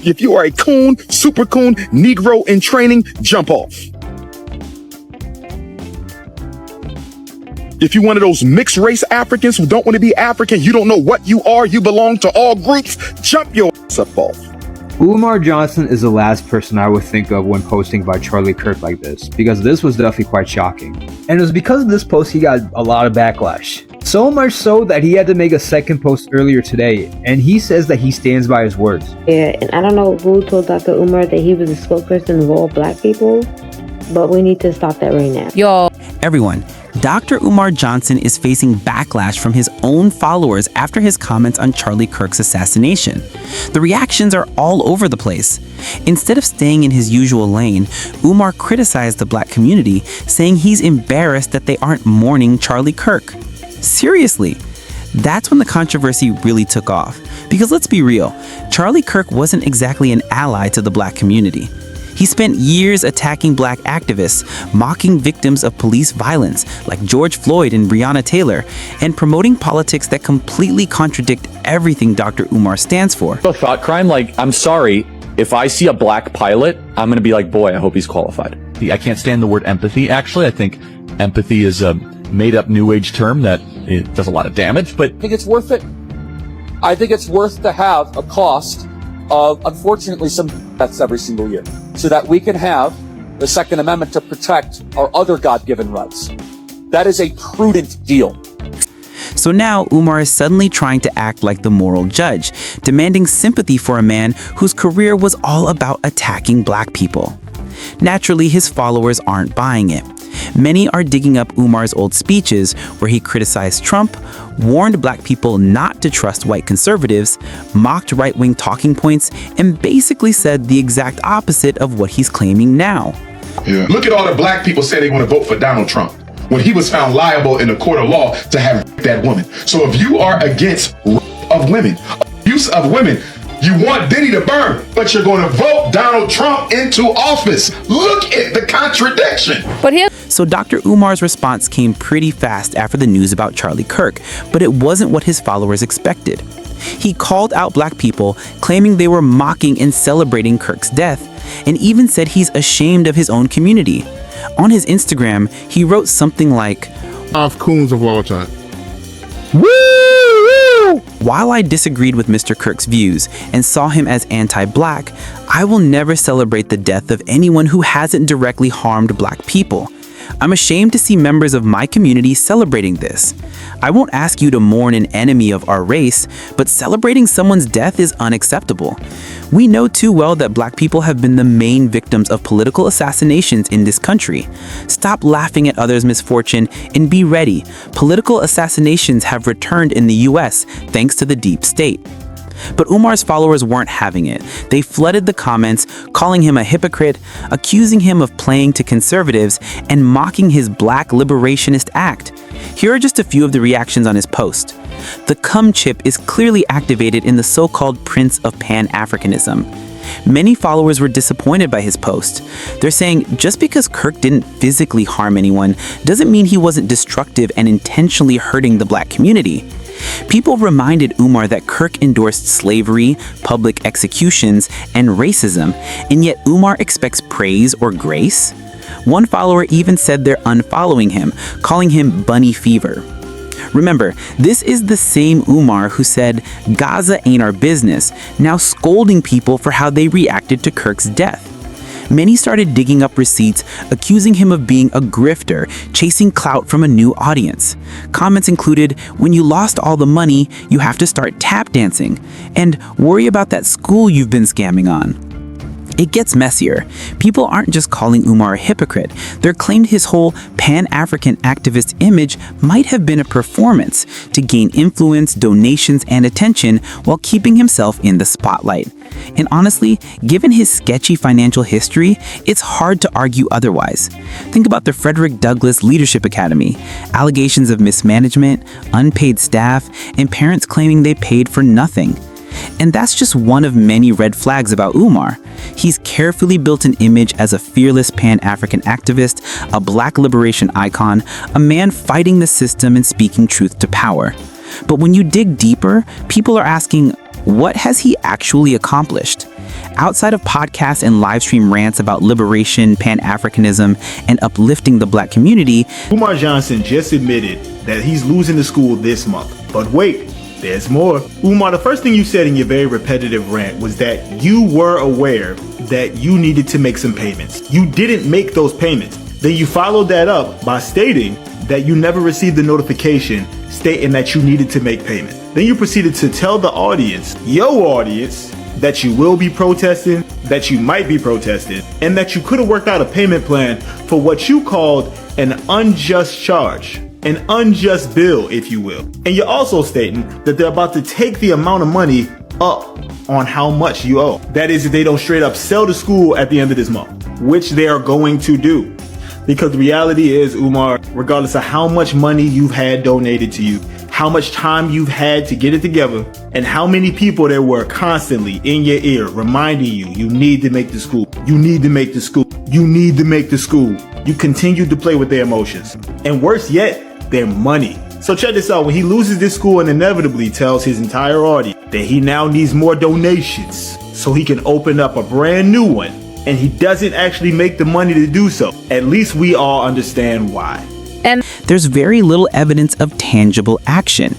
If you are a coon, super coon, Negro in training, jump off. If you're one of those mixed race Africans who don't want to be African, you don't know what you are, you belong to all groups, jump your ass up off. Umar Johnson is the last person I would think of when posting about Charlie Kirk like this, because this was definitely quite shocking. And it was because of this post he got a lot of backlash. So much so that he had to make a second post earlier today, and he says that he stands by his words. Yeah, and I don't know who told Dr. Umar that he was a spokesperson of all black people, but we need to stop that right now. Yo. Everyone, Dr. Umar Johnson is facing backlash from his own followers after his comments on Charlie Kirk's assassination. The reactions are all over the place. Instead of staying in his usual lane, Umar criticized the black community, saying he's embarrassed that they aren't mourning Charlie Kirk. Seriously, that's when the controversy really took off. Because let's be real, Charlie Kirk wasn't exactly an ally to the black community. He spent years attacking black activists, mocking victims of police violence like George Floyd and Breonna Taylor, and promoting politics that completely contradict everything Dr. Umar stands for. A thought crime, like, I'm sorry, if I see a black pilot, I'm going to be like, boy, I hope he's qualified. I can't stand the word empathy, actually. I think empathy is a made-up New Age term that it does a lot of damage, but I think it's worth it. I think it's worth to have a cost of, unfortunately, some deaths every single year, so that we can have the Second Amendment to protect our other God-given rights. That is a prudent deal. So now Umar is suddenly trying to act like the moral judge, demanding sympathy for a man whose career was all about attacking black people. Naturally, his followers aren't buying it. Many are digging up Umar's old speeches where he criticized Trump, warned black people not to trust white conservatives, mocked right-wing talking points, and basically said the exact opposite of what he's claiming now. Yeah. Look at all the black people say they want to vote for Donald Trump when he was found liable in a court of law to have that woman. So if you are against of women, abuse of women, you want Diddy to burn, but you're going to vote Donald Trump into office. Look at the contradiction. So Dr. Umar's response came pretty fast after the news about Charlie Kirk, but it wasn't what his followers expected. He called out black people, claiming they were mocking and celebrating Kirk's death, and even said he's ashamed of his own community. On his Instagram, he wrote something like, "Of coons of all time." While I disagreed with Mr. Kirk's views and saw him as anti-black, I will never celebrate the death of anyone who hasn't directly harmed black people. I'm ashamed to see members of my community celebrating this. I won't ask you to mourn an enemy of our race, but celebrating someone's death is unacceptable. We know too well that black people have been the main victims of political assassinations in this country. Stop laughing at others' misfortune and be ready. Political assassinations have returned in the US thanks to the deep state. But Umar's followers weren't having it. They flooded the comments, calling him a hypocrite, accusing him of playing to conservatives, and mocking his black liberationist act. Here are just a few of the reactions on his post. The cum chip is clearly activated in the so-called Prince of Pan-Africanism. Many followers were disappointed by his post. They're saying just because Kirk didn't physically harm anyone doesn't mean he wasn't destructive and intentionally hurting the black community. People reminded Umar that Kirk endorsed slavery, public executions, and racism, and yet Umar expects praise or grace? One follower even said they're unfollowing him, calling him Bunny Fever. Remember, this is the same Umar who said, "Gaza ain't our business," now scolding people for how they reacted to Kirk's death. Many started digging up receipts, accusing him of being a grifter, chasing clout from a new audience. Comments included, "When you lost all the money, you have to start tap dancing," and "Worry about that school you've been scamming on." It gets messier. People aren't just calling Umar a hypocrite. They're claimed his whole Pan-African activist image might have been a performance to gain influence, donations, and attention while keeping himself in the spotlight. And honestly, given his sketchy financial history, it's hard to argue otherwise. Think about the Frederick Douglass Leadership Academy, allegations of mismanagement, unpaid staff, and parents claiming they paid for nothing. And that's just one of many red flags about Umar. He's carefully built an image as a fearless Pan-African activist, a black liberation icon, a man fighting the system and speaking truth to power. But when you dig deeper, people are asking, What has he actually accomplished? Outside of podcasts and live stream rants about liberation, Pan-Africanism, and uplifting the black community, Umar Johnson just admitted that he's losing the school this month. But wait, there's more. Umar, the first thing you said in your very repetitive rant was that you were aware that you needed to make some payments. You didn't make those payments. Then you followed that up by stating that you never received the notification stating that you needed to make payment. Then you proceeded to tell the audience, your audience, that you will be protesting, that you might be protesting, and that you could have worked out a payment plan for what you called an unjust charge, an unjust bill, if you will. And you're also stating that they're about to take the amount of money up on how much you owe. That is, if they don't straight up sell the school at the end of this month, which they are going to do. Because the reality is, Umar, regardless of how much money you've had donated to you, how much time you've had to get it together, and how many people there were constantly in your ear reminding you, you need to make the school, you need to make the school, you need to make the school. You continued to play with their emotions. And worse yet, their money. So check this out, when he loses this school and inevitably tells his entire audience that he now needs more donations so he can open up a brand new one, and he doesn't actually make the money to do so, at least we all understand why. And there's very little evidence of tangible action.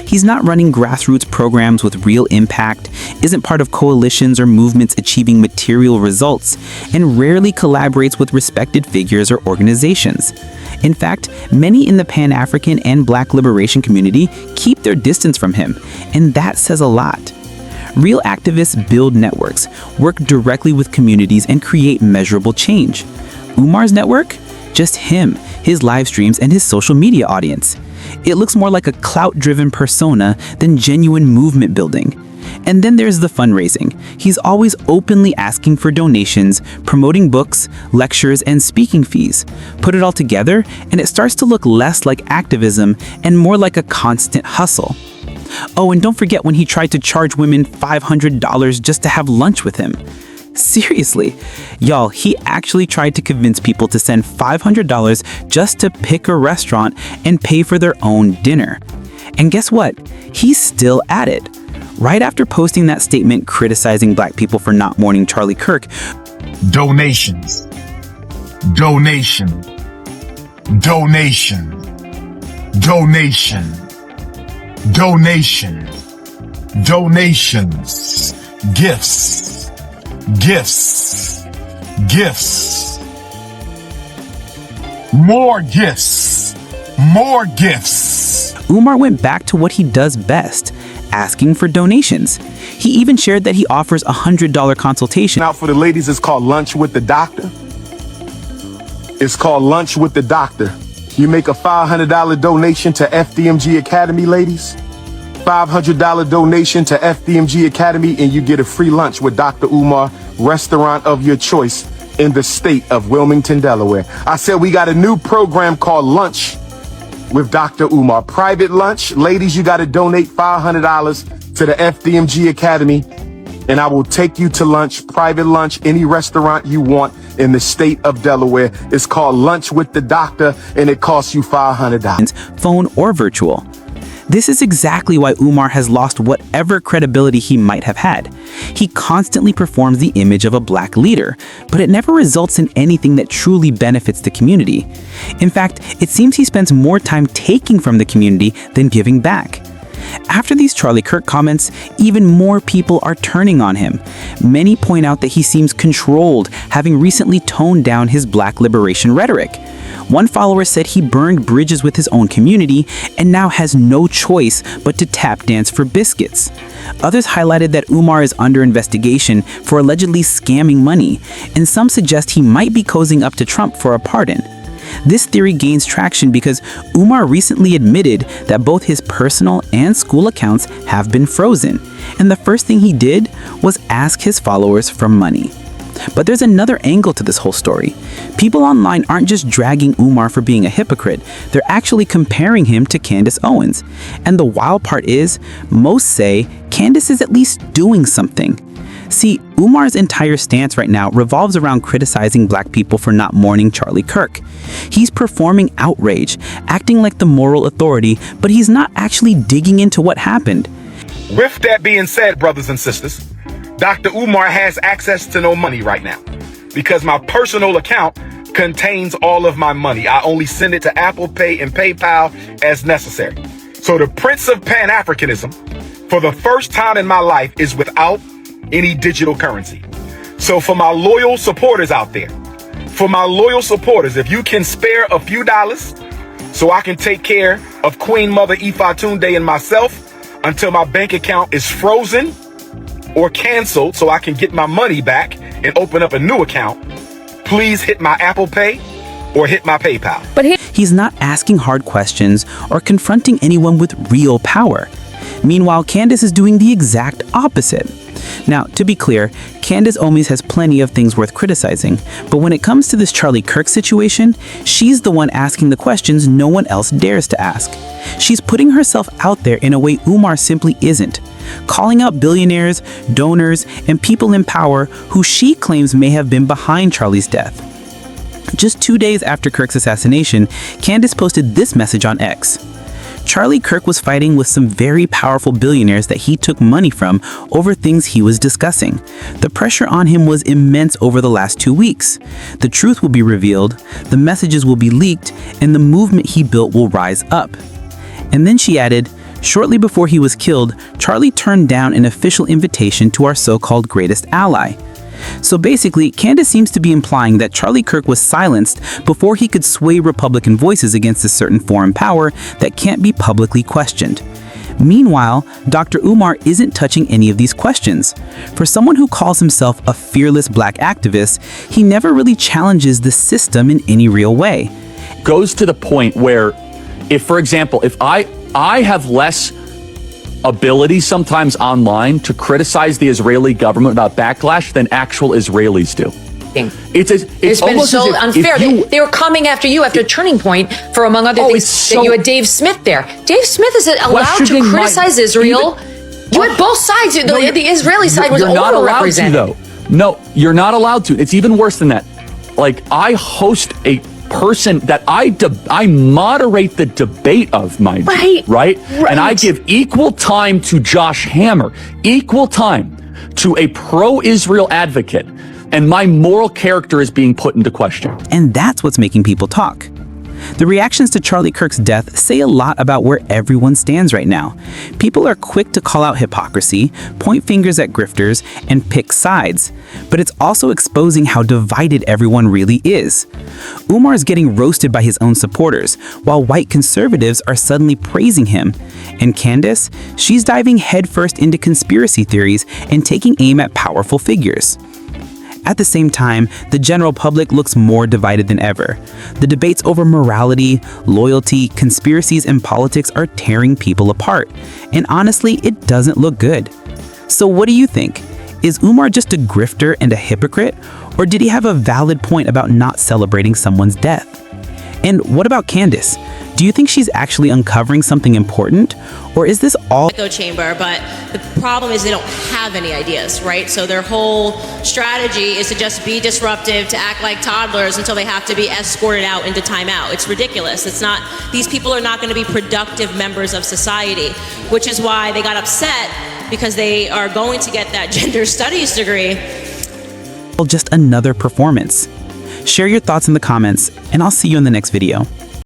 He's not running grassroots programs with real impact, isn't part of coalitions or movements achieving material results, and rarely collaborates with respected figures or organizations. In fact, many in the Pan-African and Black liberation community keep their distance from him, and that says a lot. Real activists build networks, work directly with communities, and create measurable change. Umar's network? Just him, his live streams, and his social media audience. It looks more like a clout-driven persona than genuine movement building. And then there's the fundraising. He's always openly asking for donations, promoting books, lectures, and speaking fees. Put it all together, and it starts to look less like activism and more like a constant hustle. Oh, and don't forget when he tried to charge women $500 just to have lunch with him. Seriously, y'all, he actually tried to convince people to send $500 just to pick a restaurant and pay for their own dinner. And guess what? He's still at it. Right after posting that statement criticizing black people for not mourning Charlie Kirk, donations, donation, donation, donation, donation, donations, gifts, gifts, gifts, more gifts, more gifts. Umar went back to what he does best, asking for donations. He even shared that he offers a $100 consultation. Now for the ladies, it's called Lunch with the Doctor. It's called Lunch with the Doctor. You make a $500 donation to FDMG Academy, ladies. $500 donation to FDMG Academy, and you get a free lunch with Dr. Umar, restaurant of your choice in the state of Wilmington, Delaware. I said we got a new program called Lunch with Dr. Umar. Private lunch. Ladies, you got to donate $500 to the FDMG Academy, and I will take you to lunch, private lunch, any restaurant you want in the state of Delaware. It's called Lunch with the Doctor, and it costs you $500. Phone or virtual. This is exactly why Umar has lost whatever credibility he might have had. He constantly performs the image of a black leader, but it never results in anything that truly benefits the community. In fact, it seems he spends more time taking from the community than giving back. After these Charlie Kirk comments, even more people are turning on him. Many point out that he seems controlled, having recently toned down his black liberation rhetoric. One follower said he burned bridges with his own community and now has no choice but to tap dance for biscuits. Others highlighted that Umar is under investigation for allegedly scamming money, and some suggest he might be cozying up to Trump for a pardon. This theory gains traction because Umar recently admitted that both his personal and school accounts have been frozen, and the first thing he did was ask his followers for money. But there's another angle to this whole story. People online aren't just dragging Umar for being a hypocrite, they're actually comparing him to Candace Owens. And the wild part is, most say Candace is at least doing something. See, Umar's entire stance right now revolves around criticizing black people for not mourning Charlie Kirk. He's performing outrage, acting like the moral authority, but he's not actually digging into what happened. With that being said, brothers and sisters, Dr. Umar has access to no money right now because my personal account contains all of my money. I only send it to Apple Pay and PayPal as necessary. So the Prince of Pan-Africanism, for the first time in my life, is without any digital currency. So for my loyal supporters out there, if you can spare a few dollars so I can take care of Queen Mother Ifatunde and myself until my bank account is frozen or canceled so I can get my money back and open up a new account, please hit my Apple Pay or hit my PayPal. But he's not asking hard questions or confronting anyone with real power. Meanwhile, Candace is doing the exact opposite. Now, to be clear, Candace Owens has plenty of things worth criticizing, but when it comes to this Charlie Kirk situation, she's the one asking the questions no one else dares to ask. She's putting herself out there in a way Umar simply isn't, calling out billionaires, donors, and people in power who she claims may have been behind Charlie's death. Just 2 days after Kirk's assassination, Candace posted this message on X. Charlie Kirk was fighting with some very powerful billionaires that he took money from over things he was discussing. The pressure on him was immense over the last 2 weeks. The truth will be revealed, the messages will be leaked, and the movement he built will rise up. And then she added, shortly before he was killed, Charlie turned down an official invitation to our so-called greatest ally. So basically, Candace seems to be implying that Charlie Kirk was silenced before he could sway Republican voices against a certain foreign power that can't be publicly questioned. Meanwhile, Dr. Umar isn't touching any of these questions. For someone who calls himself a fearless black activist, he never really challenges the system in any real way. Goes to the point where, if, for example, if I have less ability sometimes online to criticize the Israeli government without backlash than actual Israelis do. It's been so unfair. They were coming after you after Turning Point for, among other things, that you had Dave Smith there. Dave Smith is allowed to criticize Israel. You had both sides. The Israeli side was overrepresented. No, you're not allowed to. It's even worse than that. Like, I host a person that I moderate the debate of, mind you, right? And I give equal time to Josh Hammer, equal time to a pro-Israel advocate, and my moral character is being put into question. And that's what's making people talk. The reactions to Charlie Kirk's death say a lot about where everyone stands right now. People are quick to call out hypocrisy, point fingers at grifters, and pick sides. But it's also exposing how divided everyone really is. Umar is getting roasted by his own supporters, while white conservatives are suddenly praising him. And Candace, she's diving headfirst into conspiracy theories and taking aim at powerful figures. At the same time, the general public looks more divided than ever. The debates over morality, loyalty, conspiracies, and politics are tearing people apart. And honestly, it doesn't look good. So what do you think? Is Umar just a grifter and a hypocrite? Or did he have a valid point about not celebrating someone's death? And what about Candace? Do you think she's actually uncovering something important? Or is this all echo chamber? But the problem is they don't have any ideas, right? So their whole strategy is to just be disruptive, to act like toddlers until they have to be escorted out into timeout. It's ridiculous. It's not, these people are not going to be productive members of society, which is why they got upset, because they are going to get that gender studies degree. just another performance? Share your thoughts in the comments, and I'll see you in the next video.